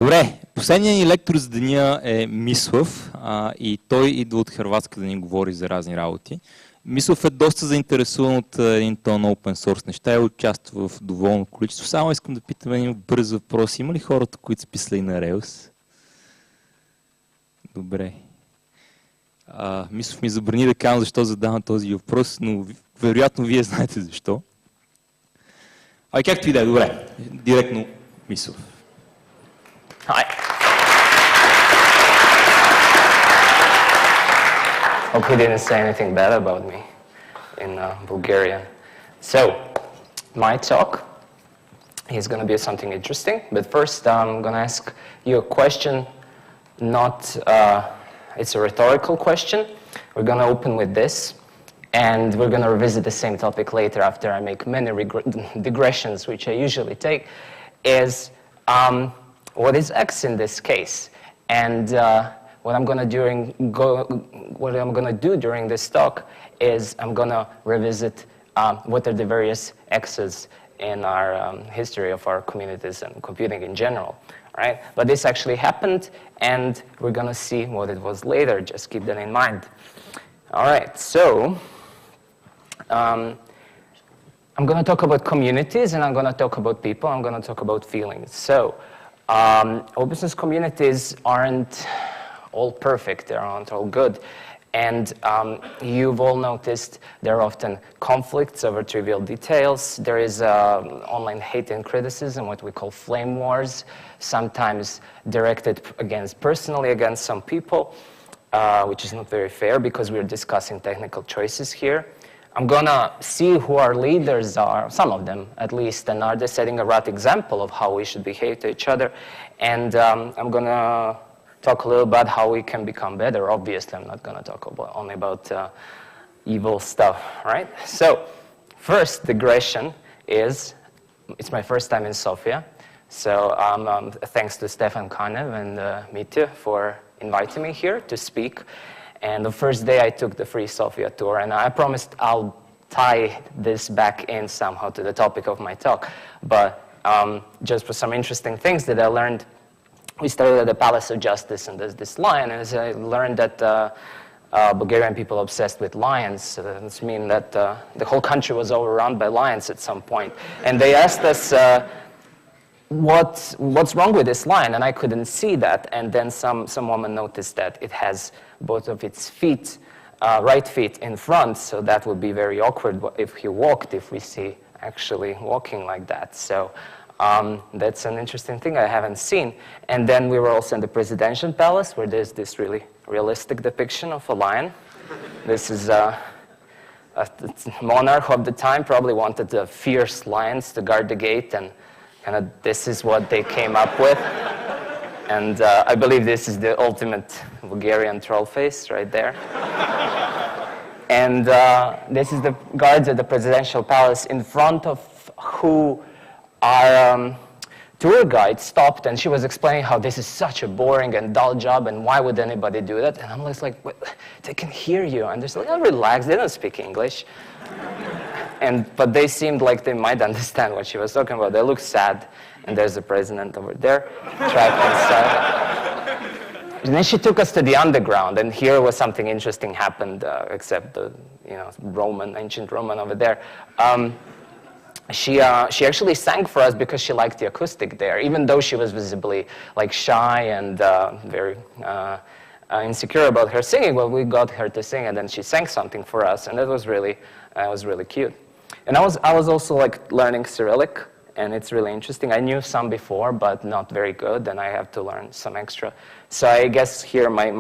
Добре, последният ни лектор за деня е Мислав и той идва от Хърватска да ни говори за разни работи. Мислав е доста заинтересуван от един тон open source неща и участва в доволно количество. Само искам да питам един бърз въпрос. Има ли хората, които са писали на Rails? Добре. Мислав ми забрани да казвам защо задавам този въпрос, но вероятно вие знаете защо. Както и да е, добре. Директно Мислав. Hi. Hope he didn't say anything bad about me in Bulgarian. So, my talk is going to be something interesting, but first I'm going to ask you a question, it's a rhetorical question. We're going to open with this, and we're going to revisit the same topic later after I make many digressions, which I usually take, is what is X in this case? And what I'm going to do during this talk is I'm going to revisit what are the various X's in our history of our communities and computing in general, right? But this actually happened, and we're going to see what it was later. Just keep that in mind. All right, so I'm going to talk about communities, and I'm going to talk about people. I'm going to talk about feelings. So open source communities aren't all perfect, they aren't all good. And you've all noticed there are often conflicts over trivial details. There is online hate and criticism, what we call flame wars, sometimes directed personally against some people, which is not very fair because we're discussing technical choices here. I'm going to see who our leaders are, some of them at least, and are they setting a right example of how we should behave to each other. And I'm going to talk a little about how we can become better. Obviously, I'm not going to talk only about evil stuff, right? So first digression is, it's my first time in Sofia. So thanks to Stefan Kanev and Mitya for inviting me here to speak. And the first day I took the free Sofia tour, and I promised I'll tie this back in somehow to the topic of my talk. But just for some interesting things that I learned, we started at the Palace of Justice, and there's this lion, and I learned that Bulgarian people are obsessed with lions. So that means that the whole country was overrun by lions at some point. And they asked us, what's wrong with this lion? And I couldn't see that. And then some woman noticed that it has both of its feet, right feet in front, so that would be very awkward if he walked, if we see actually walking like that. So that's an interesting thing I haven't seen. And then we were also in the presidential palace, where there's this really realistic depiction of a lion. This is a monarch of the time probably wanted the fierce lions to guard the gate, and kind of this is what they came up with. And I believe this is the ultimate Bulgarian troll face right there. And this is the guards at the presidential palace, in front of who our tour guide stopped, and she was explaining how this is such a boring and dull job, and why would anybody do that? And I'm just like, they can hear you. And they're like, oh, relax, they don't speak English. But they seemed like they might understand what she was talking about. They look sad. And there's the president over there, trapped inside. And then she took us to the underground, and here was something interesting happened, except the ancient Roman over there. She actually sang for us because she liked the acoustic there, even though she was visibly like shy and very insecure about her singing. Well, we got her to sing, and then she sang something for us, and that was really cute. And I was also like learning Cyrillic. And it's really interesting. I knew some before, but not very good, and I have to learn some extra. So I guess here my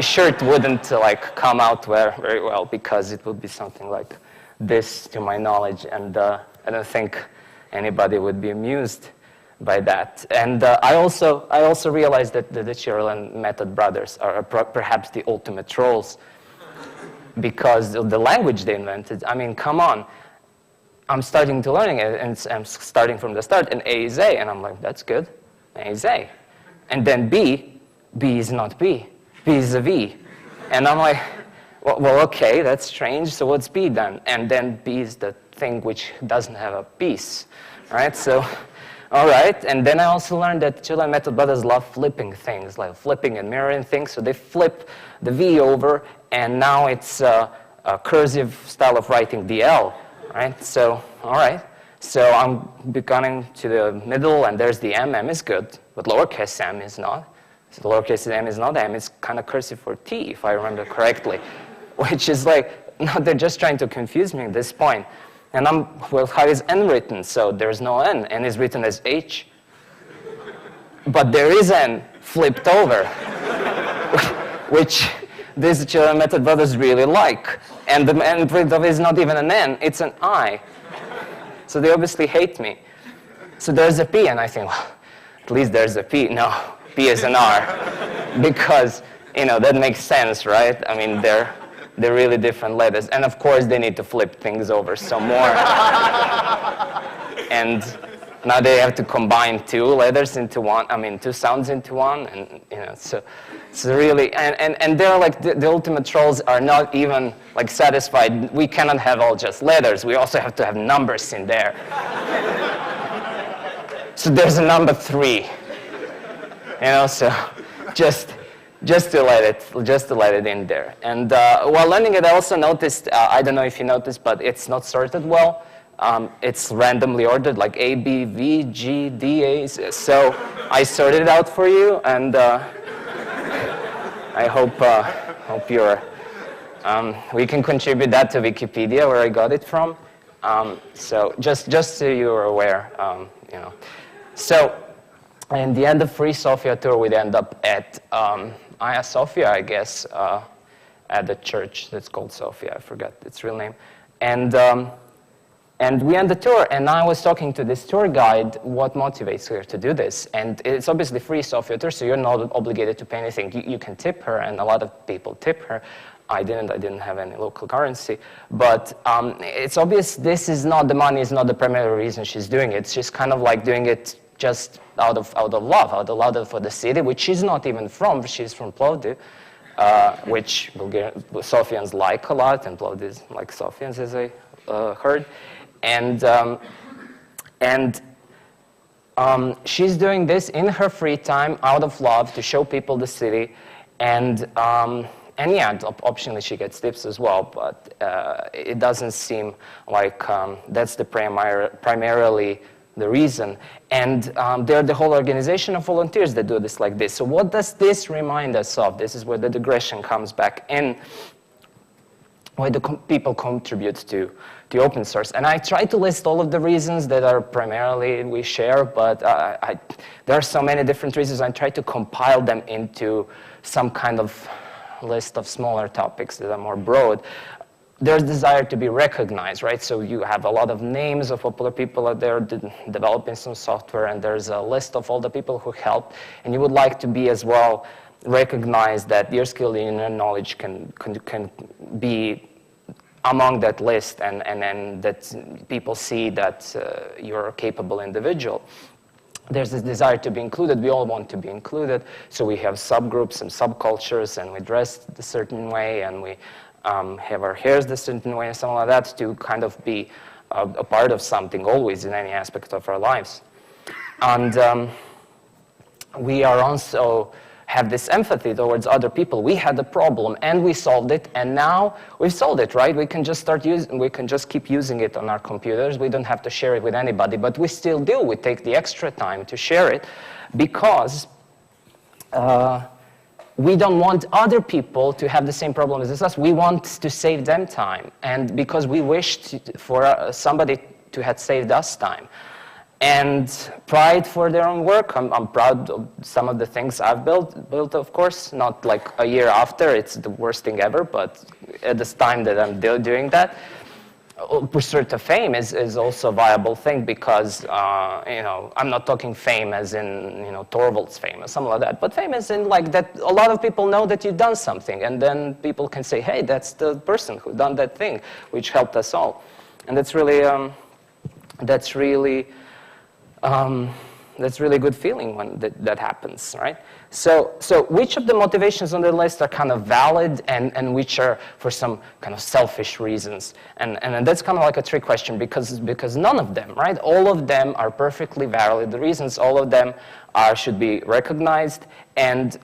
shirt wouldn't like come out very well, because it would be something like this to my knowledge, and I don't think anybody would be amused by that. And I also realized that the Cyrillic method brothers are perhaps the ultimate trolls, because of the language they invented. I mean, come on. I'm starting to learning it, and I'm starting from the start, and A is A, and I'm like, that's good, A is A. And then B is not B is a V. And I'm like, well, okay, that's strange, so what's B then? And then B is the thing which doesn't have a piece, right? So All right, and then I also learned that Chilean method brothers love flipping things, like flipping and mirroring things. So they flip the V over, and now it's a cursive style of writing the L, right? So, all right. So I'm beginning to the middle, and there's the M. M is good, but lowercase m is not. So the lowercase m is not M. It's kind of cursive for T, if I remember correctly, which is like, no, they're just trying to confuse me at this point. And well, how is N written? So there's no N. N is written as H. But there is N flipped over, which these Chilean method brothers really like. And the N flipped over is not even an N, it's an I. So they obviously hate me. So there's a P, and I think, well, at least there's a P. No, P is an R. Because, that makes sense, right? I mean, they're really different letters. And of course, they need to flip things over some more. And now they have to combine two letters into one, two sounds into one. And, so really, and they're like, the ultimate trolls are not even like satisfied. We cannot have all just letters. We also have to have numbers in there. So there's a number 3. So just to let it in there. And while learning it, I also noticed, I don't know if you noticed, but it's not sorted well. It's randomly ordered, like A, B, V, G, D, A. So I sorted it out for you, and I hope you're. We can contribute that to Wikipedia, where I got it from. So just so you're aware, So, in the end of Free Sofia tour, we'd end up at Hagia Sophia, I guess, at the church that's called Sophia. I forgot its real name. And we end the tour, and I was talking to this tour guide, what motivates her to do this. And it's obviously Free Sofia tour, so you're not obligated to pay anything. You can tip her, and a lot of people tip her. I didn't have any local currency. But it's obvious this is not, the money is not the primary reason she's doing it. She's kind of like doing it just out of love for the city, which she's not even from. She's from Plovdiv, which Sofians like a lot, and Plovdiv like Sofians, as I heard. And she's doing this in her free time, out of love, to show people the city. And yeah, optionally she gets tips as well, but it doesn't seem like that's the primarily the reason. And they're the whole organization of volunteers that do this like this. So what does this remind us of? This is where the digression comes back in, where the people contribute to open source. And I try to list all of the reasons that are primarily we share, but there are so many different reasons. I try to compile them into some kind of list of smaller topics that are more broad. There's desire to be recognized, right? So you have a lot of names of popular people out there developing some software, and there's a list of all the people who helped, and you would like to be as well recognized that your skill and your knowledge can be among that list, and that people see that you're a capable individual. There's this desire to be included. We all want to be included. So we have subgroups and subcultures, and we dress a certain way, and we have our hairs a certain way, and something like that, to kind of be a part of something always in any aspect of our lives. And we are also have this empathy towards other people. We had a problem and we solved it, and now we've solved it, right? We can just keep using it on our computers. We don't have to share it with anybody, but we still do. We take the extra time to share it because we don't want other people to have the same problems as us. We want to save them time, and because we wish for somebody to have saved us time. And pride for their own work. I'm proud of some of the things I've built, of course, not like a year after. It's the worst thing ever, but at this time that I'm doing that, pursuit of fame is also a viable thing because, I'm not talking fame as in, Torvalds fame or something like that, but fame as in like that a lot of people know that you've done something, and then people can say, hey, that's the person who done that thing, which helped us all. And that's really That's really good feeling when that happens, right? So which of the motivations on the list are kind of valid and which are for some kind of selfish reasons? And that's kind of like a trick question because none of them, right? All of them are perfectly valid. The reasons, all of them should be recognized. And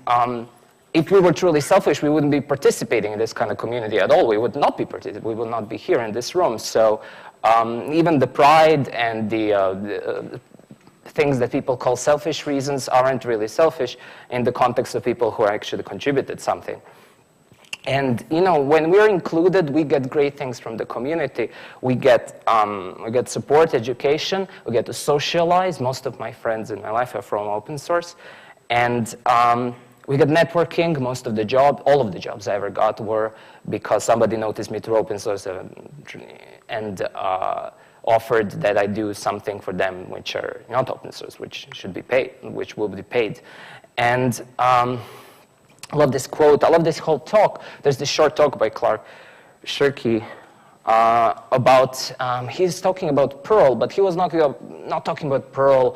if we were truly selfish, we wouldn't be participating in this kind of community at all. We would not be participating. We would not be here in this room. So even the pride and the things that people call selfish reasons aren't really selfish in the context of people who actually contributed something. And when we're included, we get great things from the community. We get support, education. We get to socialize. Most of my friends in my life are from open source, and we get networking. Most of the all of the jobs I ever got were because somebody noticed me through open source and offered that I do something for them which are not open source, which should be paid, which will be paid. And I love this quote. I love this whole talk. There's this short talk by Clark Shirky about, he's talking about Perl, but he was not talking about Perl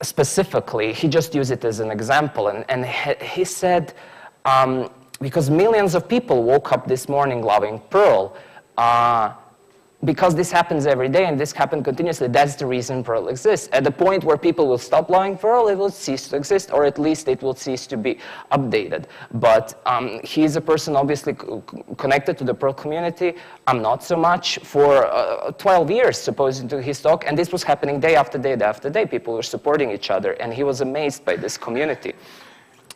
specifically. He just used it as an example. And he said, because millions of people woke up this morning loving Perl, because this happens every day and this happens continuously, that's the reason Perl exists. At the point where people will stop loving Perl, it will cease to exist, or at least it will cease to be updated. But he's a person obviously connected to the Perl community. I'm not so much. For 12 years, supposed to his talk, and this was happening day after day after day. People were supporting each other, and he was amazed by this community.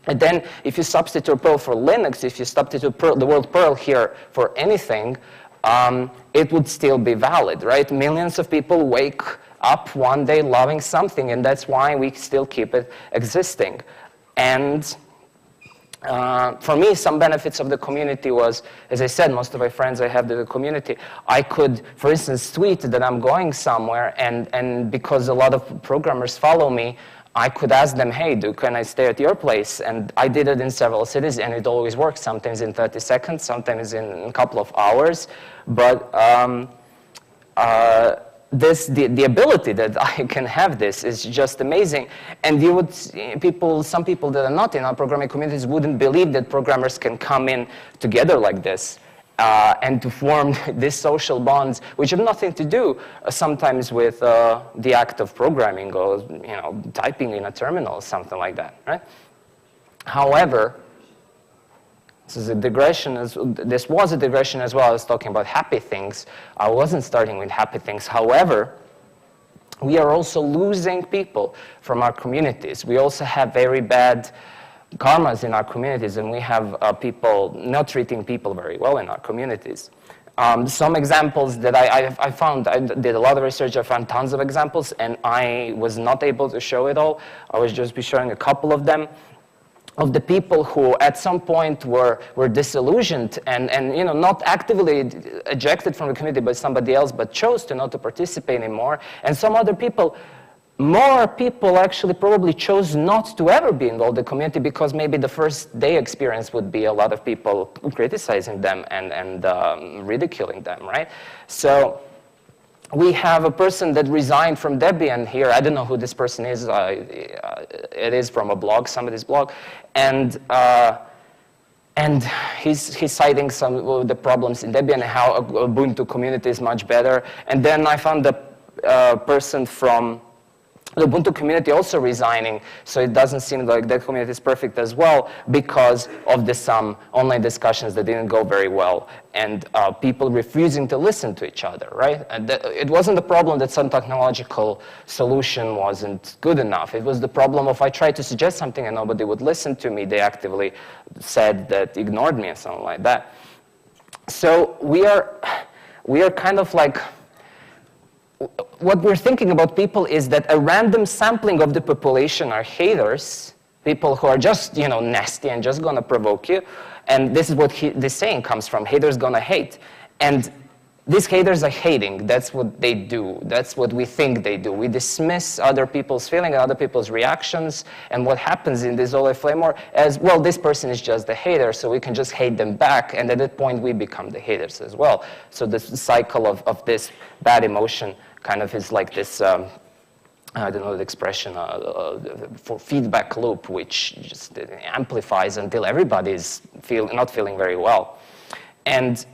And then if you substitute Perl for Linux, if you substitute the word Perl here for anything, it would still be valid, right? Millions of people wake up one day loving something, and that's why we still keep it existing. And for me, some benefits of the community was, as I said, most of my friends I have in the community, I could, for instance, tweet that I'm going somewhere, and because a lot of programmers follow me, I could ask them, hey, can I stay at your place? And I did it in several cities, and it always works, sometimes in 30 seconds, sometimes in a couple of hours. But the ability that I can have this is just amazing. And some people that are not in our programming communities wouldn't believe that programmers can come in together like this. And to form these social bonds, which have nothing to do sometimes with the act of programming or typing in a terminal or something like that, right? However, this was a digression as well. I was talking about happy things. I wasn't starting with happy things. However, we are also losing people from our communities. We also have very bad karmas in our communities, and we have people not treating people very well in our communities. Some examples that I found, I did a lot of research, I found tons of examples, and I was not able to show it all. I was just be showing a couple of them, of the people who at some point were disillusioned and not actively ejected from the community by somebody else, but chose to not to participate anymore. And some other people, more people actually probably chose not to ever be involved in the community because maybe the first day experience would be a lot of people criticizing them and ridiculing them, right? So we have a person that resigned from Debian here. I don't know who this person is. It is from a blog, somebody's blog. And he's citing some of the problems in Debian and how Ubuntu community is much better. And then I found a person from the Ubuntu community also resigning, so it doesn't seem like that community is perfect as well because of some online discussions that didn't go very well and people refusing to listen to each other, right? And it wasn't the problem that some technological solution wasn't good enough. It was the problem of I tried to suggest something and nobody would listen to me. They actively said that, ignored me or something like that. So we are kind of like, what we're thinking about people is that a random sampling of the population are haters, people who are just, nasty and just gonna provoke you. And this is what this saying comes from, haters gonna hate. And these haters are hating, that's what they do. That's what we think they do. We dismiss other people's feelings and other people's reactions. And what happens in this Ole Flamor as, well, this person is just a hater, so we can just hate them back. And at that point, we become the haters as well. So this cycle of this bad emotion kind of is like this I don't know the expression, for feedback loop, which just amplifies until everybody is not feeling very well. And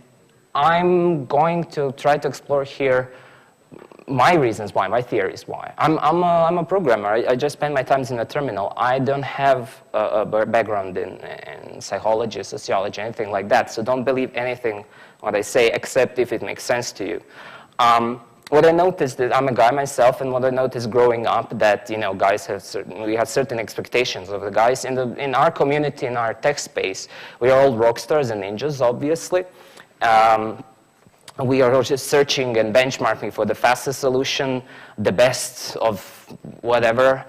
I'm going to try to explore here my reasons why, my theories why. I'm a programmer. I just spend my time in a terminal. I don't have a background in psychology, sociology, anything like that. So don't believe anything what I say, except if it makes sense to you. What I noticed is I'm a guy myself, and what I noticed growing up that guys we have certain expectations of the guys in our community, in our tech space. We are all rock stars and ninjas, obviously. We are just searching and benchmarking for the fastest solution, the best of whatever.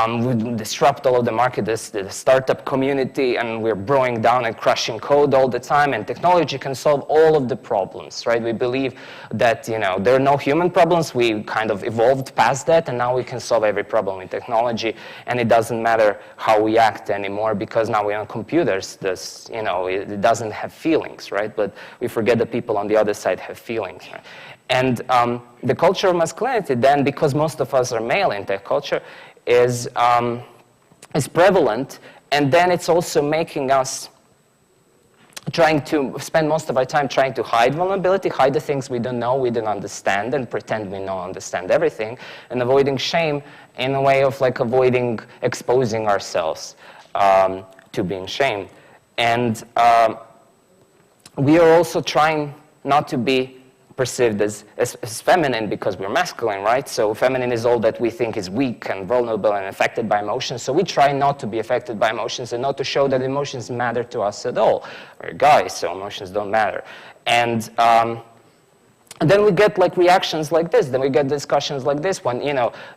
We disrupt all of the market, the startup community, and we're broing down and crushing code all the time, and technology can solve all of the problems, right? We believe that, there are no human problems. We kind of evolved past that, and now we can solve every problem with technology, and it doesn't matter how we act anymore, because now we're on computers. It doesn't have feelings, right? But we forget that people on the other side have feelings, right? And the culture of masculinity then, because most of us are male in tech culture, is prevalent, and then it's also making us trying to spend most of our time trying to hide vulnerability, hide the things we don't know, we don't understand, and pretend we understand everything, and avoiding shame in a way of avoiding exposing ourselves to being shamed. And we are also trying not to be perceived as feminine because we're masculine, right? So feminine is all that we think is weak and vulnerable and affected by emotions. So we try not to be affected by emotions and not to show that emotions matter to us at all. We're guys, so emotions don't matter. And then we get reactions like this. Then we get discussions like this when,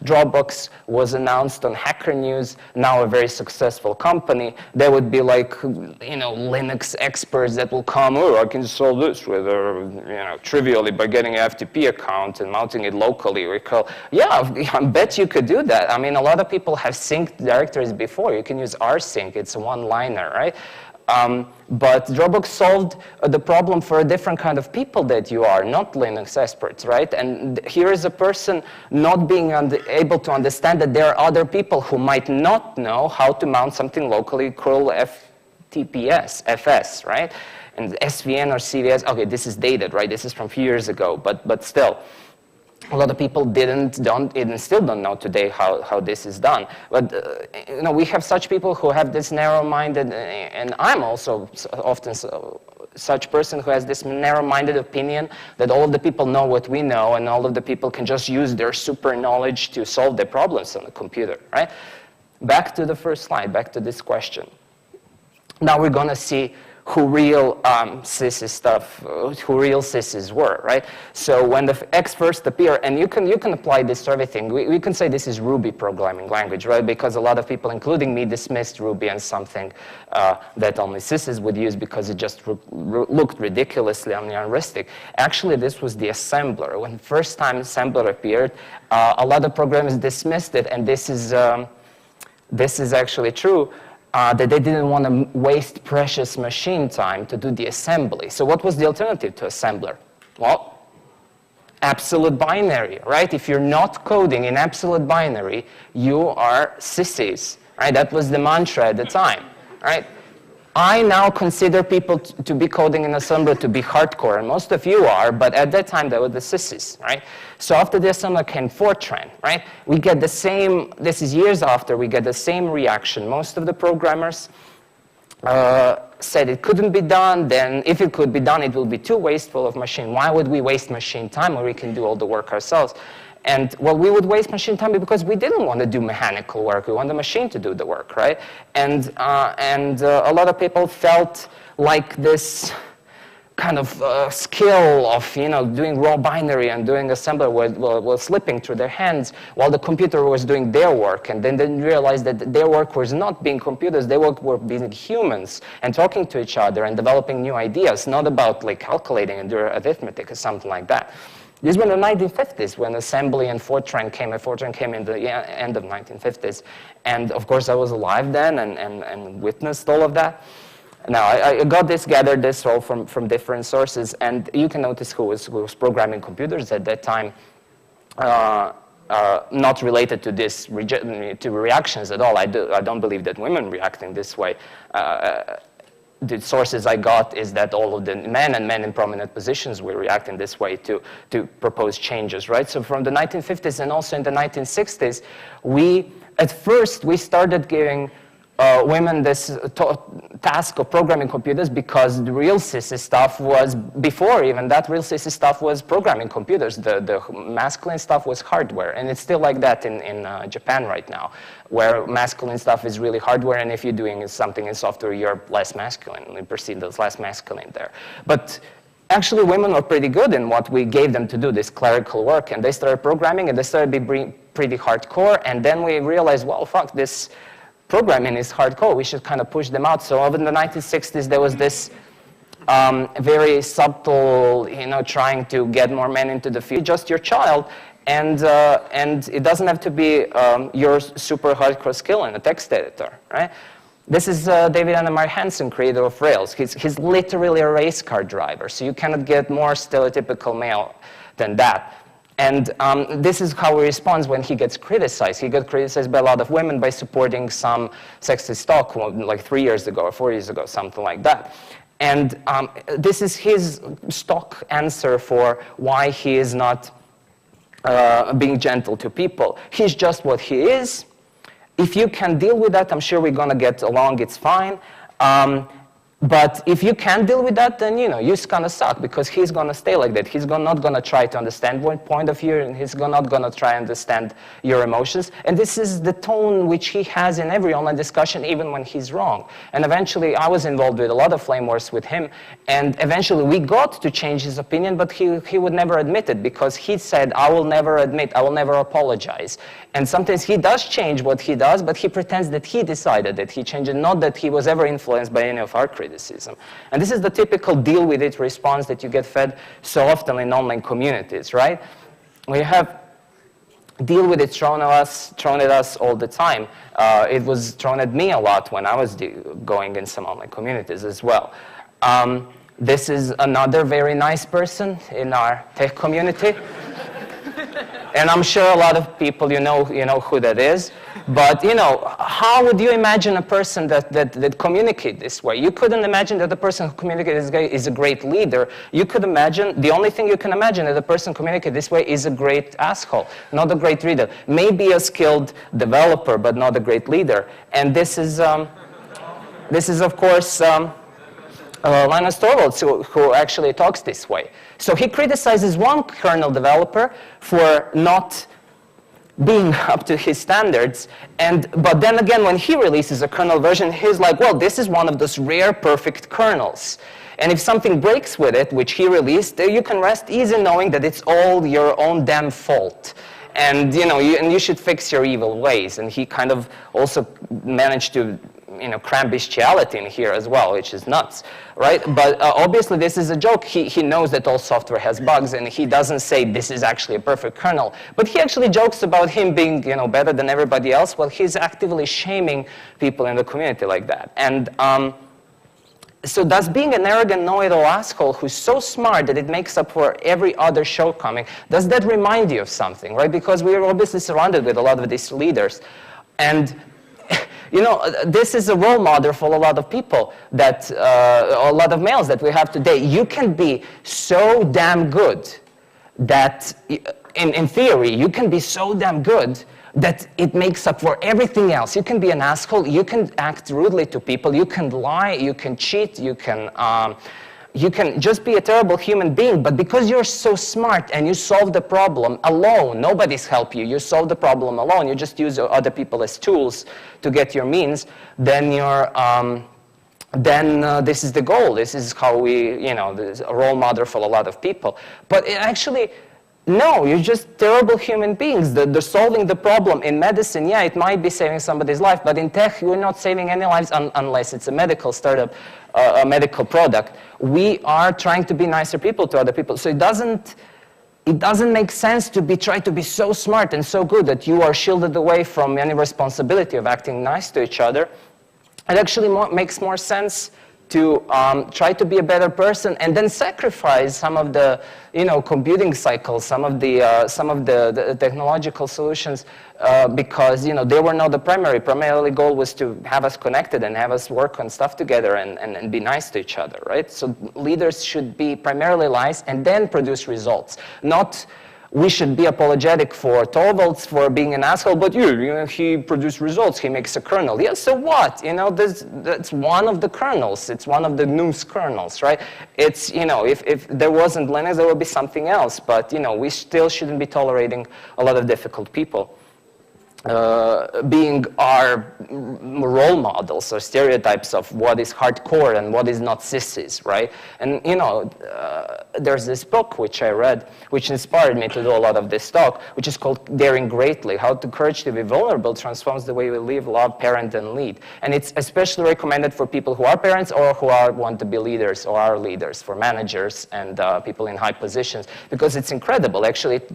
Dropbox was announced on Hacker News, now a very successful company. There would be Linux experts that will come, oh, I can solve this with, trivially by getting an FTP account and mounting it locally. We call, yeah, I bet you could do that. I mean, a lot of people have synced directories before. You can use rsync. It's a one-liner, right? But Dropbox solved the problem for a different kind of people that you are, not Linux experts, right? And here is a person not being able to understand that there are other people who might not know how to mount something locally, curl FTPS, FS, right? And SVN or CVS, okay, this is dated, right? This is from a few years ago, but still. A lot of people still don't know today how this is done. But we have such people who have this narrow-minded, and I'm also often such person who has this narrow-minded opinion that all of the people know what we know, and all of the people can just use their super knowledge to solve their problems on the computer, right? Back to the first slide, back to this question. Now we're going to see who real sissies were, right? So when the X first appeared, and you can apply this to everything. We can say this is Ruby programming language, right? Because a lot of people, including me, dismissed Ruby as something that only sissies would use because it just looked ridiculously unrealistic. Actually, this was the assembler. When the first time assembler appeared, a lot of programmers dismissed it, and this is actually true. That they didn't want to waste precious machine time to do the assembly. So what was the alternative to assembler? Well, absolute binary, right? If you're not coding in absolute binary, you are sissies, right? That was the mantra at the time, right? I now consider people to be coding in assembler to be hardcore, and most of you are, but at that time they were the sissies, right? So after the assembler came Fortran, right? We get the same, this is years after, we get the same reaction. Most of the programmers said it couldn't be done, then if it could be done, it will be too wasteful of machine. Why would we waste machine time when we can do all the work ourselves? And, well, we would waste machine time because we didn't want to do mechanical work. We want the machine to do the work, right? And a lot of people felt like this kind of skill of, doing raw binary and doing assembler was slipping through their hands while the computer was doing their work. And then they realized that their work was not being computers, their work were being humans and talking to each other and developing new ideas, not about calculating and doing arithmetic or something like that. This was in the 1950s when assembly and Fortran came. Fortran came in the end of 1950s. And of course, I was alive then and witnessed all of that. Now, I gathered this all from different sources. And you can notice who was programming computers at that time. not related to this to reactions at all. I don't believe that women react in this way. The sources I got is that all of the men in prominent positions will react in this way to propose changes, right? So from the 1950s and also in the 1960s, at first we started giving women this task of programming computers because the real sissy stuff was, before even that, real sissy stuff was programming computers. The masculine stuff was hardware, and it's still like that in Japan right now, where masculine stuff is really hardware, and if you're doing something in software, you're less masculine, you're perceived as less masculine there. But actually, women were pretty good in what we gave them to do, this clerical work, and they started programming, and they started being pretty hardcore, and then we realized, well, fuck, this programming is hardcore. We should kind of push them out. So over in the 1960s, there was this very subtle, trying to get more men into the field. Just your child, and it doesn't have to be your super hardcore skill in a text editor, right? This is David Annemar Hansen, creator of Rails. He's literally a race car driver, so you cannot get more stereotypical male than that. And this is how he responds when he gets criticized. He got criticized by a lot of women by supporting some sexist talk like 3 years ago or 4 years ago, something like that. And this is his stock answer for why he is not being gentle to people. He's just what he is. If you can deal with that, I'm sure we're going to get along, it's fine. But if you can't deal with that, then, you're just going to suck, because he's going to stay like that. He's not going to try to understand one point of view, and he's not going to try to understand your emotions. And this is the tone which he has in every online discussion, even when he's wrong. And eventually, I was involved with a lot of flame wars with him, and eventually we got to change his opinion, but he would never admit it, because he said, I will never admit, I will never apologize. And sometimes he does change what he does, but he pretends that he decided that he changed it, not that he was ever influenced by any of our criticism. And this is the typical deal with it response that you get fed so often in online communities, right? We have deal with it thrown at us all the time. It was thrown at me a lot when I was going in some online communities as well. This is another very nice person in our tech community. And I'm sure a lot of people, you know who that is. But, how would you imagine a person that communicates this way? You couldn't imagine that the person who communicates this way is a great leader. You could imagine, the only thing you can imagine that the person communicates this way is a great asshole, not a great leader. Maybe a skilled developer, but not a great leader. And this is of course, Linus Torvalds, who actually talks this way. So he criticizes one kernel developer for not being up to his standards, but then again, when he releases a kernel version, he's like, well, this is one of those rare perfect kernels. And if something breaks with it, which he released, you can rest easy knowing that it's all your own damn fault. And you should fix your evil ways. And he kind of also managed to cram bestiality in here as well, which is nuts, right? But obviously this is a joke. He knows that all software has bugs, and he doesn't say this is actually a perfect kernel. But he actually jokes about him being better than everybody else. Well, he's actively shaming people in the community like that. And so does being an arrogant know-it-all asshole who's so smart that it makes up for every other shortcoming, does that remind you of something, right? Because we're obviously surrounded with a lot of these leaders. And this is a role model for a lot of people, that a lot of males that we have today. You can be so damn good that, in theory, you can be so damn good that it makes up for everything else. You can be an asshole, you can act rudely to people, you can lie, you can cheat, you can just be a terrible human being, but because you're so smart and you solve the problem alone, nobody's helped you, you solve the problem alone, you just use other people as tools to get your means, then this is the goal. This is how we, there's a role model for a lot of people. But actually, no, you're just terrible human beings. They're solving the problem. In medicine, yeah, it might be saving somebody's life, but in tech, we're not saving any lives unless it's a medical startup, a medical product. We are trying to be nicer people to other people. So it doesn't make sense to try to be so smart and so good that you are shielded away from any responsibility of acting nice to each other. It actually makes more sense to try to be a better person and then sacrifice some of the, computing cycles, some of the technological solutions because, they were not the primary goal was to have us connected and have us work on stuff together and be nice to each other, right? So leaders should be primarily nice and then produce results, not we should be apologetic for Torvalds for being an asshole, but he produced results, he makes a kernel. Yeah, so what? That's one of the kernels. It's one of the news kernels, right? It's, if there wasn't Linux, there would be something else. But, we still shouldn't be tolerating a lot of difficult people. Being our role models or stereotypes of what is hardcore and what is not sissies, right? And, there's this book which I read, which inspired me to do a lot of this talk, which is called Daring Greatly, How the Courage to be Vulnerable Transforms the Way We Live, Love, Parent, and Lead. And it's especially recommended for people who are parents or who want to be leaders or are leaders, for managers and people in high positions, because it's incredible. Actually, it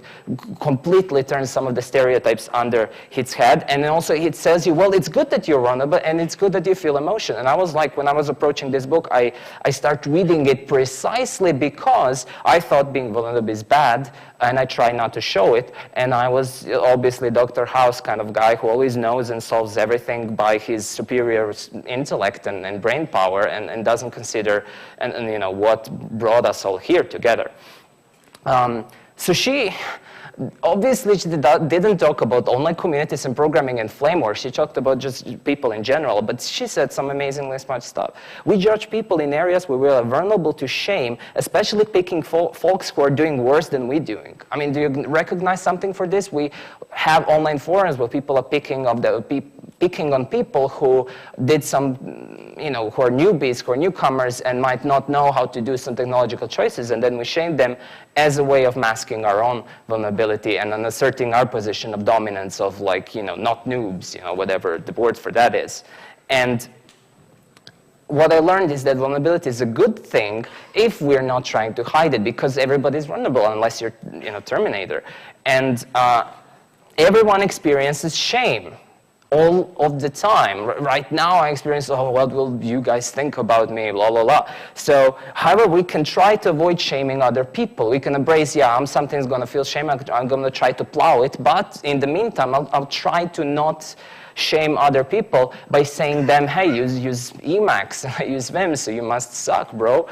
completely turns some of the stereotypes under its head, and also it says you, well, it's good that you're vulnerable, and it's good that you feel emotion. And I was like, when I was approaching this book, I started reading it precisely because I thought being vulnerable is bad, and I try not to show it. And I was obviously Dr. House kind of guy who always knows and solves everything by his superior intellect and brain power, and doesn't consider what brought us all here together. So she obviously she didn't talk about online communities and programming and flame war. She talked about just people in general, but she said some amazingly smart stuff. We judge people in areas where we are vulnerable to shame, especially picking folks who are doing worse than we're doing. I mean, do you recognize something for this? We have online forums where people are picking on people who did some, who are newbies, who are newcomers, and might not know how to do some technological choices, and then we shame them as a way of masking our own vulnerability and then asserting our position of dominance of not noobs, whatever the word for that is. And what I learned is that vulnerability is a good thing if we're not trying to hide it, because everybody's vulnerable unless you're, Terminator. And everyone experiences shame all of the time. Right now I experience, oh, what will you guys think about me, blah, blah, blah. So, however, we can try to avoid shaming other people. We can embrace, something's going to feel shame, I'm going to try to plow it, but in the meantime, I'll try to not shame other people by saying them, hey, use Emacs, I use Vim, so you must suck, bro.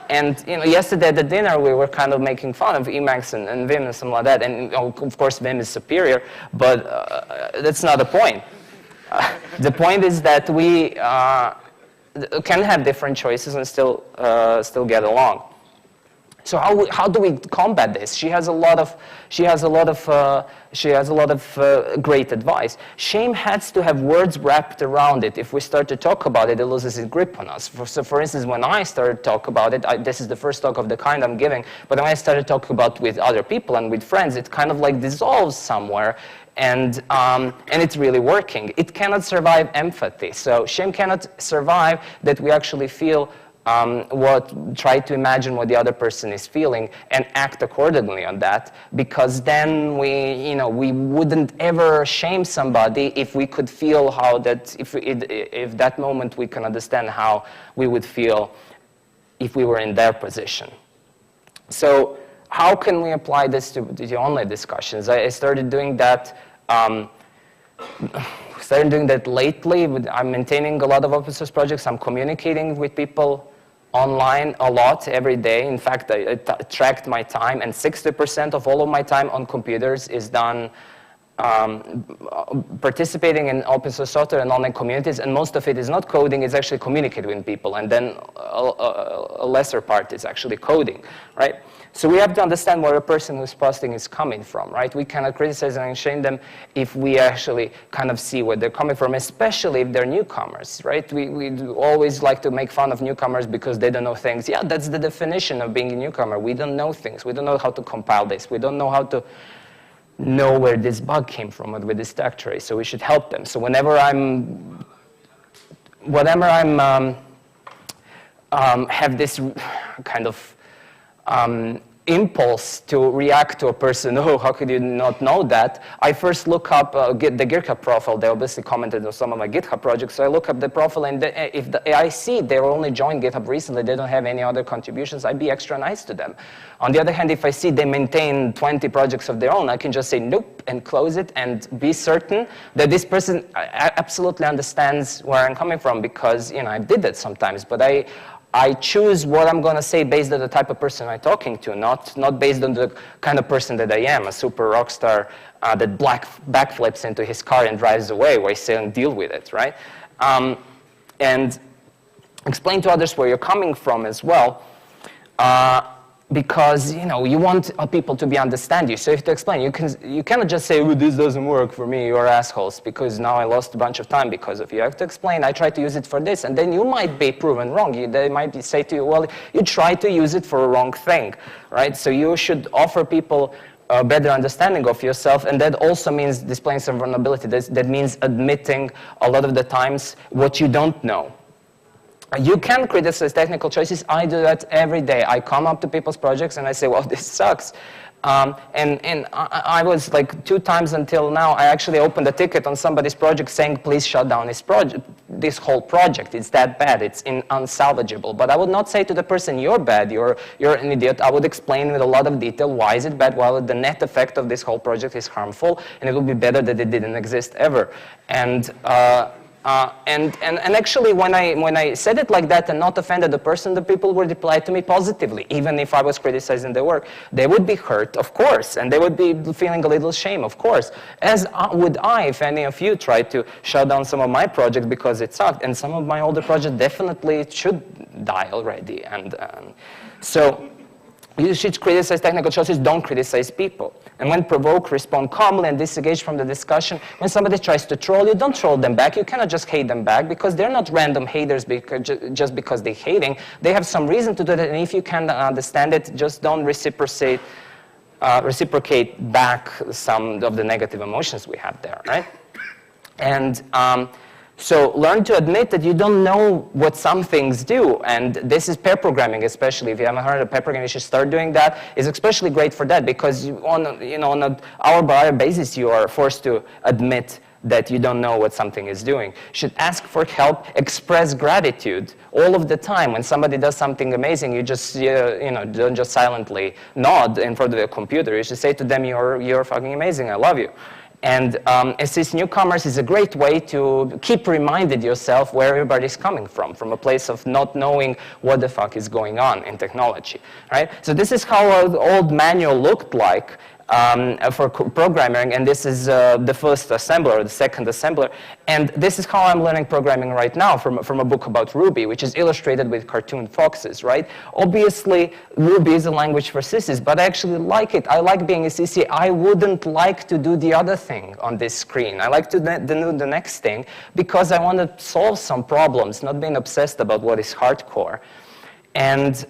And yesterday at the dinner, we were kind of making fun of Emacs and Vim and something like that. And of course, Vim is superior, but that's not the point. The point is that we can have different choices and still get along. So how do we combat this? She has a lot of great advice. Shame has to have words wrapped around it. If we start to talk about it, it loses its grip on us. So for instance, when I started to talk about it, this is the first talk of the kind I'm giving, but when I started talking about with other people and with friends, it kind of like dissolves somewhere. And it's really working. It cannot survive empathy. So shame cannot survive that we actually feel try to imagine what the other person is feeling and act accordingly on that, because then we wouldn't ever shame somebody if we could feel how that, if that moment we can understand how we would feel if we were in their position. So how can we apply this to the online discussions? I started doing that lately. I'm maintaining a lot of open source projects. I'm communicating with people online a lot every day. In fact, I tracked my time, and 60% of all of my time on computers is done participating in open source software and online communities, and most of it is not coding, it's actually communicating with people, and then a lesser part is actually coding, right? So we have to understand where a person who's posting is coming from, right? We cannot criticize and shame them if we actually kind of see where they're coming from, especially if they're newcomers, right? We always like to make fun of newcomers because they don't know things. Yeah, that's the definition of being a newcomer. We don't know things. We don't know how to compile this. We don't know how to know where this bug came from with this stack trace, so we should help them. So whenever I'm have this kind of impulse to react to a person, oh, how could you not know that? I first look up the GitHub profile. They obviously commented on some of my GitHub projects, so I look up the profile, and if I see they only joined GitHub recently, they don't have any other contributions, I'd be extra nice to them. On the other hand, if I see they maintain 20 projects of their own, I can just say nope and close it and be certain that this person absolutely understands where I'm coming from, because I did that sometimes, but I choose what I'm going to say based on the type of person I'm talking to, not based on the kind of person that I am, a super rock star that backflips into his car and drives away while saying deal with it, right? And explain to others where you're coming from as well. Because you want people to understand you, so you have to explain. You cannot just say, "Oh, this doesn't work for me. You're assholes," because now I lost a bunch of time because of you. You have to explain. I tried to use it for this, and then you might be proven wrong. They might say to you, "Well, you tried to use it for a wrong thing," right? So you should offer people a better understanding of yourself, and that also means displaying some vulnerability. That means admitting a lot of the times what you don't know. You can criticize technical choices. I do that every day. I come up to people's projects and I say, well, this sucks. And I was like 2 times until now, I actually opened a ticket on somebody's project saying, please shut down this whole project. It's that bad. It's unsalvageable. But I would not say to the person, you're bad, you're an idiot. I would explain with a lot of detail why is it bad, while the net effect of this whole project is harmful, and it would be better that it didn't exist ever. And actually, when I said it like that and not offended the person, the people would reply to me positively. Even if I was criticizing their work, they would be hurt, of course, and they would be feeling a little shame, of course. As would I, if any of you tried to shut down some of my projects because it sucked, and some of my older projects definitely should die already. And so you should criticize technical choices, don't criticize people. And when provoked, respond calmly and disengage from the discussion. When somebody tries to troll you, don't troll them back. You cannot just hate them back, because they're not random haters just because they're hating. They have some reason to do that, and if you can't understand it, just don't reciprocate back some of the negative emotions we have there, right? And so learn to admit that you don't know what some things do, and this is pair programming, especially. If you haven't heard of pair programming, you should start doing that. It's especially great for that, because on an hour-by-hour basis, you are forced to admit that you don't know what something is doing. You should ask for help, express gratitude all of the time. When somebody does something amazing, you just don't just silently nod in front of the computer. You should say to them, "You're fucking amazing. I love you." And assist newcomers is a great way to keep reminded yourself where everybody's coming from a place of not knowing what the fuck is going on in technology, right? So this is how an old manual looked like for programming, and this is the first assembler, or the second assembler, and this is how I'm learning programming right now from a book about Ruby, which is illustrated with cartoon foxes, right? Obviously, Ruby is a language for sissies, but I actually like it. I like being a sissy. I wouldn't like to do the other thing on this screen. I like to do the next thing, because I want to solve some problems, not being obsessed about what is hardcore. And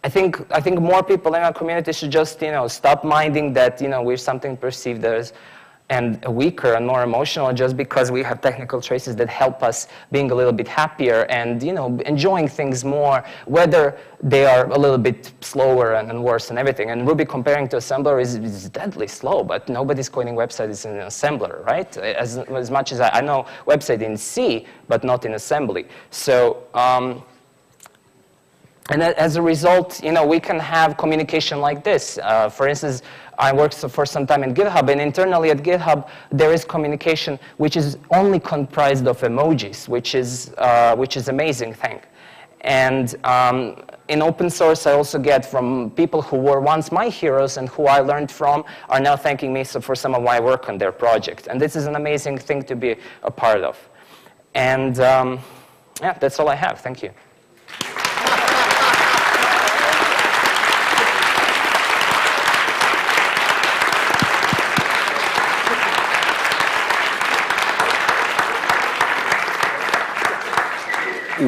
I think more people in our community should just, stop minding that, we're something perceived as and weaker and more emotional just because we have technical choices that help us being a little bit happier and, enjoying things more, whether they are a little bit slower and worse and everything. And Ruby comparing to assembler is deadly slow, but nobody's coding websites in an assembler, right? As much as I know website in C, but not in assembly. So, and as a result, we can have communication like this. For instance, I worked for some time in GitHub, and internally at GitHub, there is communication which is only comprised of emojis, which is amazing thing. And in open source, I also get from people who were once my heroes and who I learned from are now thanking me for some of my work on their project. And this is an amazing thing to be a part of. And yeah, that's all I have. Thank you.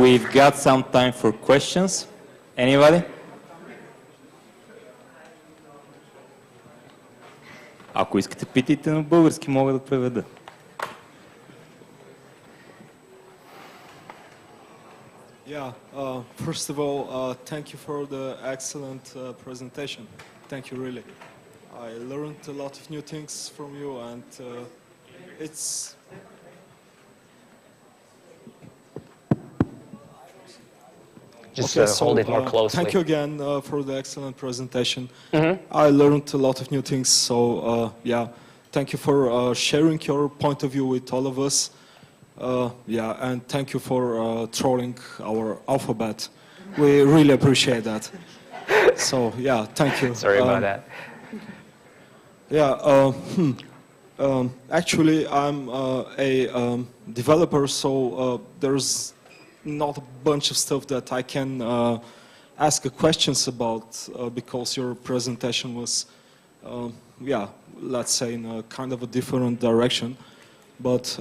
We've got some time for questions. Anybody? Ако искате, питайте на български, мога да преведа. Yeah, first of all, thank you for the excellent presentation. Thank you, really. I learned a lot of new things from you, and it's... Just okay, hold it more closely. Thank you again for the excellent presentation. I learned a lot of new things, so yeah, thank you for sharing your point of view with all of us. Yeah, and thank you for trolling our alphabet. We really appreciate that. So yeah, thank you. Sorry about that. Yeah, actually I'm a developer, so there's not a bunch of stuff that I can ask questions about because your presentation was, yeah, let's say in a kind of a different direction. But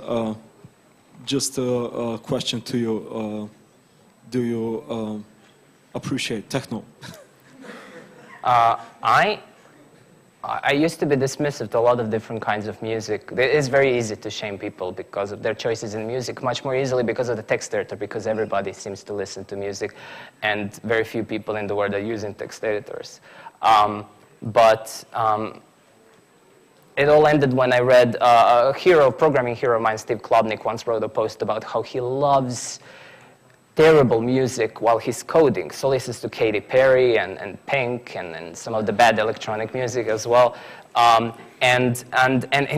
just a question to you, do you appreciate techno? I used to be dismissive to a lot of different kinds of music. It is very easy to shame people because of their choices in music, much more easily because of the text editor, because everybody seems to listen to music, and very few people in the world are using text editors. It all ended when I read a programming hero of mine, Steve Klobnik, once wrote a post about how he loves terrible music while he's coding. So listens to Katy Perry and Pink and some of the bad electronic music as well. And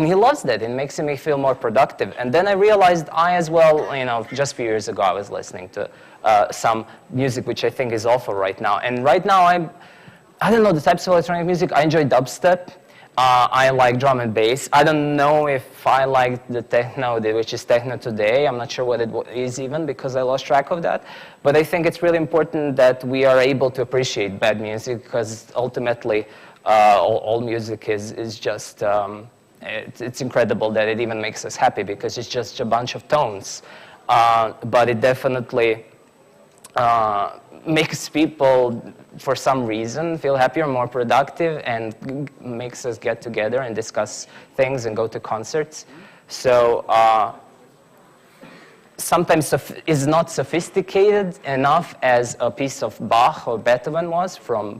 he loves that. It makes me feel more productive. And then I realized I as well, you know, just a few years ago, I was listening to some music which I think is awful right now. And right now, I don't know the types of electronic music. I enjoy dubstep. I like drum and bass. I don't know if I like the techno, which is techno today. I'm not sure what it is even because I lost track of that. But I think it's really important that we are able to appreciate bad music because ultimately all music is just, it's incredible that it even makes us happy because it's just a bunch of tones. But it definitely makes people, for some reason, feel happier, more productive, and makes us get together and discuss things and go to concerts. So sometimes is not sophisticated enough as a piece of Bach or Beethoven was from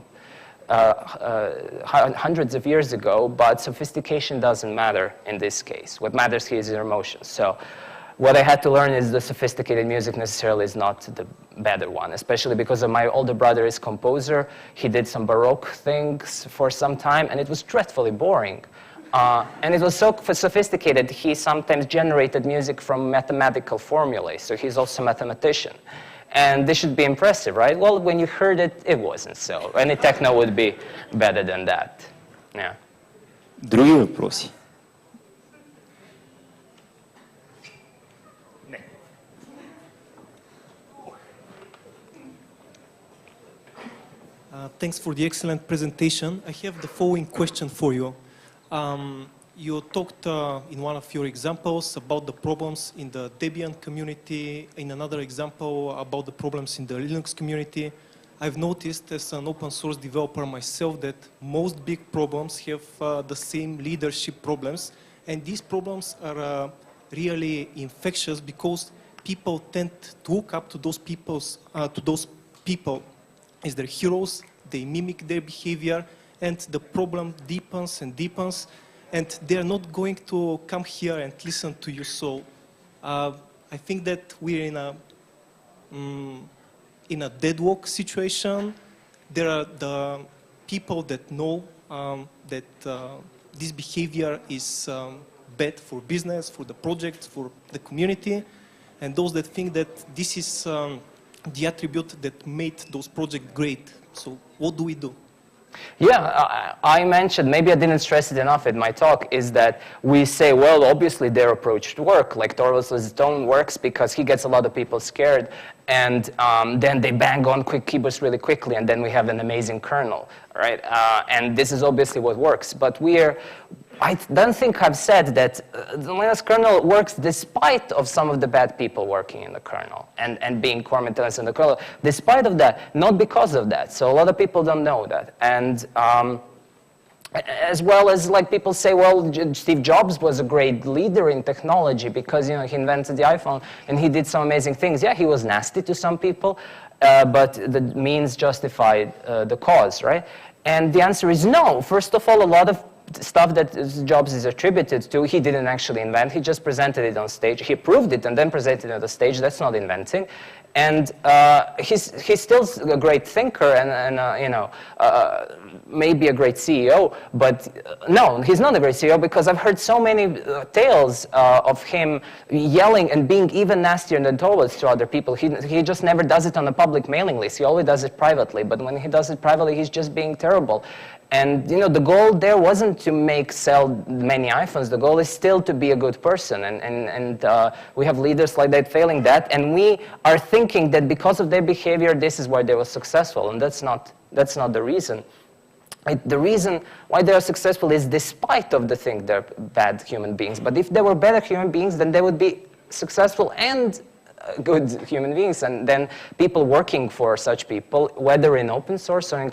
hundreds of years ago, but sophistication doesn't matter in this case. What matters here is your emotions. So what I had to learn is the sophisticated music necessarily is not the better one, especially because of my older brother is composer. He did some Baroque things for some time, and it was dreadfully boring. And it was so sophisticated, he sometimes generated music from mathematical formulae, so he's also a mathematician. And this should be impressive, right? Well, when you heard it, it wasn't so. Any techno would be better than that. Yeah. Други въпроси? Thanks for the excellent presentation. I have the following question for you. You talked in one of your examples about the problems in the Debian community, in another example about the problems in the Linux community. I've noticed as an open source developer myself that most big problems have the same leadership problems, and these problems are really infectious because people tend to look up to those people as their heroes. They mimic their behavior, and the problem deepens and deepens, and they're not going to come here and listen to you. So I think that we're in a deadlock situation. There are the people that know that this behavior is bad for business, for the project, for the community, and those that think that this is the attribute that made those projects great. So what do we do? Yeah, I mentioned, maybe I didn't stress it enough in my talk, is that we say, well, obviously their approach to work, like Torvalds's tone works because he gets a lot of people scared, and then they bang on quick keyboards really quickly, and then we have an amazing kernel, right? And this is obviously what works, but I don't think I've said that the Linux kernel works despite of some of the bad people working in the kernel and being core maintainers in the kernel, despite of that, not because of that. So a lot of people don't know that. And As well as like people say, well, Steve Jobs was a great leader in technology because, you know, he invented the iPhone and he did some amazing things. Yeah, he was nasty to some people, but the means justified the cause, right? And the answer is no. First of all, a lot of stuff that Jobs is attributed to, he didn't actually invent. He just presented it on stage. He proved it and then presented it on the stage. That's not inventing. And he's still a great thinker and you know, maybe a great CEO, but no, he's not a great CEO because I've heard so many tales of him yelling and being even nastier than Torvalds to other people. He just never does it on a public mailing list. He always does it privately, but when he does it privately, he's just being terrible. And you know, the goal there wasn't to sell many iPhones. The goal is still to be a good person. And we have leaders like that failing that. And we are thinking that because of their behavior, this is why they were successful. And that's not the reason. The reason why they are successful is despite of the thing they're bad human beings. But if they were better human beings, then they would be successful and good human beings, and then people working for such people, whether in open source or in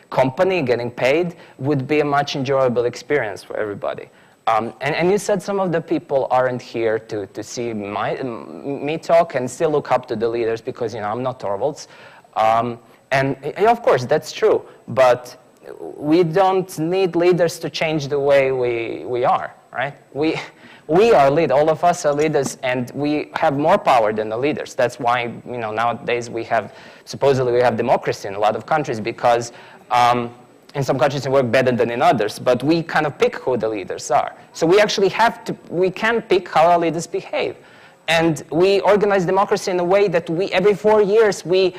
company getting paid, would be a much enjoyable experience for everybody. And you said some of the people aren't here to see me talk and still look up to the leaders because, you know, I'm not Torvalds. And of course, that's true, but we don't need leaders to change the way we are, right? We are all of us are leaders, and we have more power than the leaders. That's why, you know, nowadays supposedly we have democracy in a lot of countries because in some countries it works better than in others, but we kind of pick who the leaders are. So we actually we can pick how our leaders behave. And we organize democracy in a way that every 4 years, we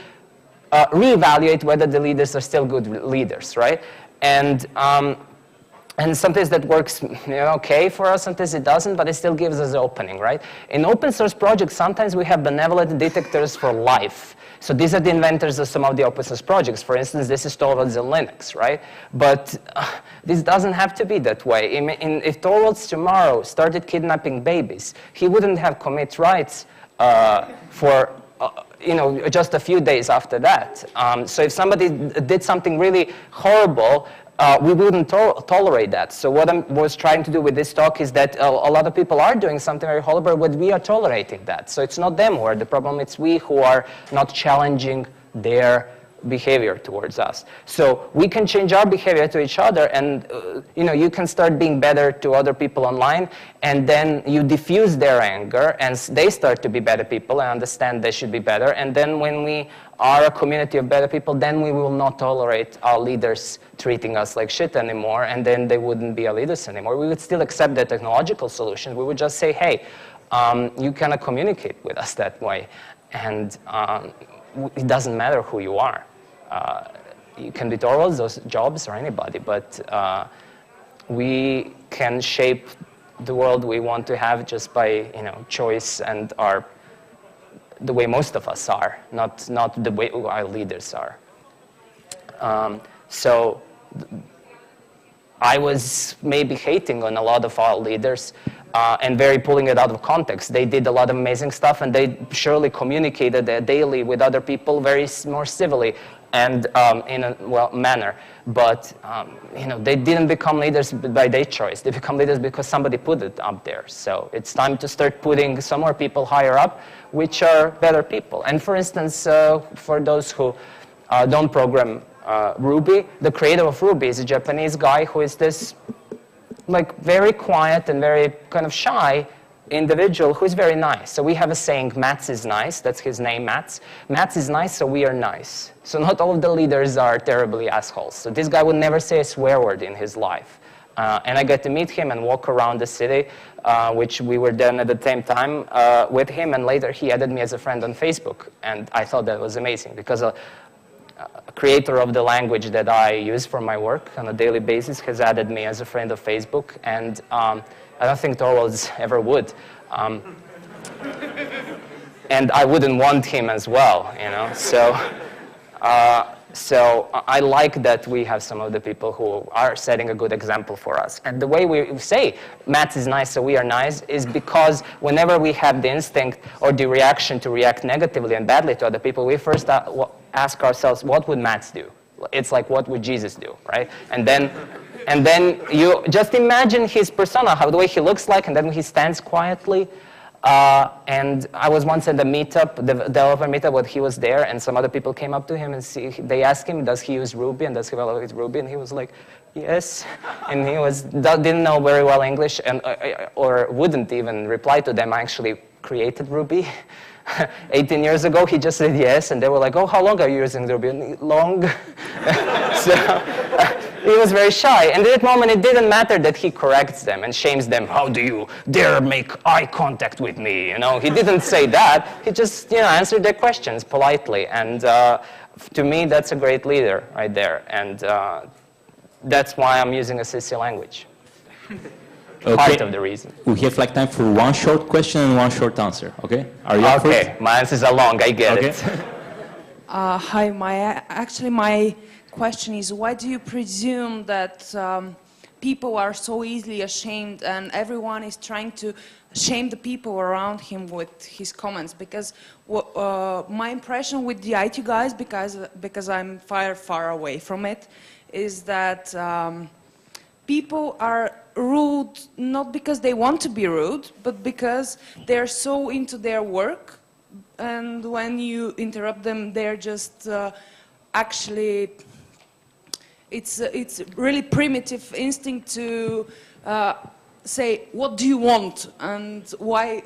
reevaluate whether the leaders are still good leaders, right? And sometimes that works, you know, okay for us, sometimes it doesn't, but it still gives us an opening, right? In open source projects, sometimes we have benevolent detectors for life. So these are the inventors of some of the open source projects. For instance, this is Torvalds in Linux, right? But this doesn't have to be that way. If Torvalds tomorrow started kidnapping babies, he wouldn't have commit rights for you know, just a few days after that. So if somebody did something really horrible, we wouldn't tolerate that. So what I was trying to do with this talk is that a lot of people are doing something very horrible, but we are tolerating that. So it's not them who are the problem, it's we who are not challenging their behavior towards us. So we can change our behavior to each other, and you know, you can start being better to other people online, and then you diffuse their anger, and they start to be better people and understand they should be better. And then when we are a community of better people, then we will not tolerate our leaders treating us like shit anymore, and then they wouldn't be our leaders anymore. We would still accept the technological solutions. We would just say, hey, you cannot communicate with us that way, and it doesn't matter who you are. You can be Torvalds, those Jobs, or anybody, but we can shape the world we want to have just by, you know, choice and the way most of us are, not the way our leaders are. So I was maybe hating on a lot of our leaders and very pulling it out of context. They did a lot of amazing stuff, and they surely communicated daily with other people very more civilly and in a manner. But you know, they didn't become leaders by their choice. They become leaders because somebody put it up there. So it's time to start putting some more people higher up, which are better people. And for instance, for those who don't program Ruby, the creator of Ruby is a Japanese guy who is this like very quiet and very kind of shy individual who is very nice. So we have a saying, Mats is nice. That's his name, Mats. Mats is nice, so we are nice. So not all of the leaders are terribly assholes. So this guy would never say a swear word in his life. And I got to meet him and walk around the city, which we were done at the same time with him. And later he added me as a friend on Facebook. And I thought that was amazing because a creator of the language that I use for my work on a daily basis has added me as a friend of Facebook. And I don't think Torvalds ever would. And I wouldn't want him as well, you know. So I like that we have some of the people who are setting a good example for us. And the way we say Mats is nice, so we are nice, is because whenever we have the instinct or the reaction to react negatively and badly to other people, we first ask ourselves, what would Mats do? It's like, what would Jesus do, right? And then you just imagine his persona, how the way he looks like, and then he stands quietly. And I was once at the meetup, the developer meetup, when he was there, and some other people came up to him and they asked him, does he use Ruby, and does he develop Ruby? And he was like, yes. And he didn't know very well English, and or wouldn't even reply to them. I actually created Ruby 18 years ago. He just said yes, and they were like, oh, how long are you using Ruby? Long. So he was very shy. And at that moment, it didn't matter that he corrects them and shames them. How do you dare make eye contact with me? You know, he didn't say that. He just, answered their questions politely. And to me, that's a great leader right there. And that's why I'm using a sissy language. Okay. Part of the reason. We have like time for one short question and one short answer. Okay? Are you up Okay, first? my answers are long. I get it. Hi, my question is, why do you presume that people are so easily ashamed and everyone is trying to shame the people around him with his comments? Because my impression with the IT guys, because I'm far away from it, is that people are rude not because they want to be rude, but because they're so into their work, and when you interrupt them, they're just actually, it's really primitive instinct to say, what do you want, and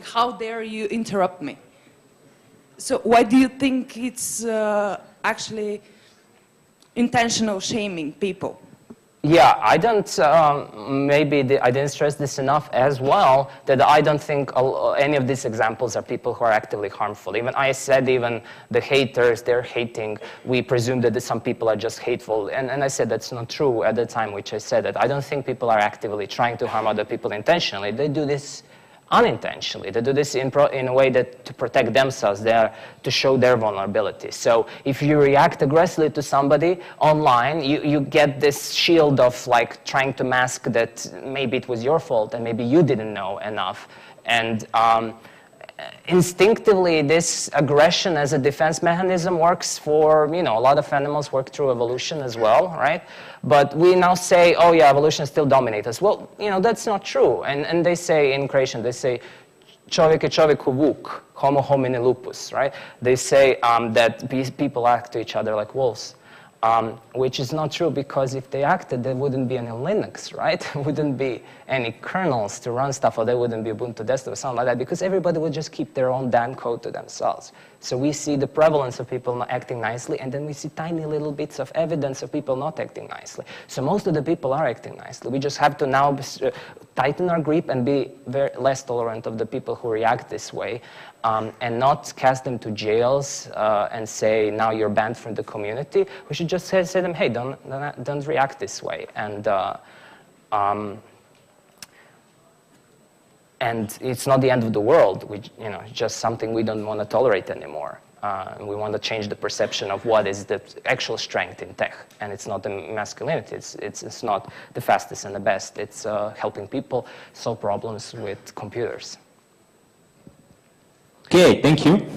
how dare you interrupt me? So why do you think it's actually intentional shaming people? Yeah, I don't, maybe I didn't stress this enough as well, that I don't think any of these examples are people who are actively harmful. Even I said, even the haters, they're hating, we presume that some people are just hateful. And I said that's not true at the time which I said that. I don't think people are actively trying to harm other people intentionally. They do this unintentionally. They do this in a way that to protect themselves, to show their vulnerability. So if you react aggressively to somebody online, you get this shield of like trying to mask that maybe it was your fault and maybe you didn't know enough. And instinctively, this aggression as a defense mechanism works for, a lot of animals work through evolution as well, right? But we now say, oh yeah, evolution still dominates us. Well, that's not true. And they say in creation, they say, čovjek je čovjeku vuk, homo homini lupus, right? They say that people act to each other like wolves. Which is not true, because if they acted, there wouldn't be any Linux, right? There wouldn't be any kernels to run stuff, or there wouldn't be Ubuntu desktop or something like that, because everybody would just keep their own damn code to themselves. So we see the prevalence of people not acting nicely, and then we see tiny little bits of evidence of people not acting nicely. So most of the people are acting nicely. We just have to now tighten our grip and be less tolerant of the people who react this way. And not cast them to jails and say, now you're banned from the community. We should just say to them, hey, don't react this way. And it's not the end of the world. It's just something we don't want to tolerate anymore. We want to change the perception of what is the actual strength in tech. And it's not the masculinity. It's not the fastest and the best. It's helping people solve problems with computers. Okay, thank you.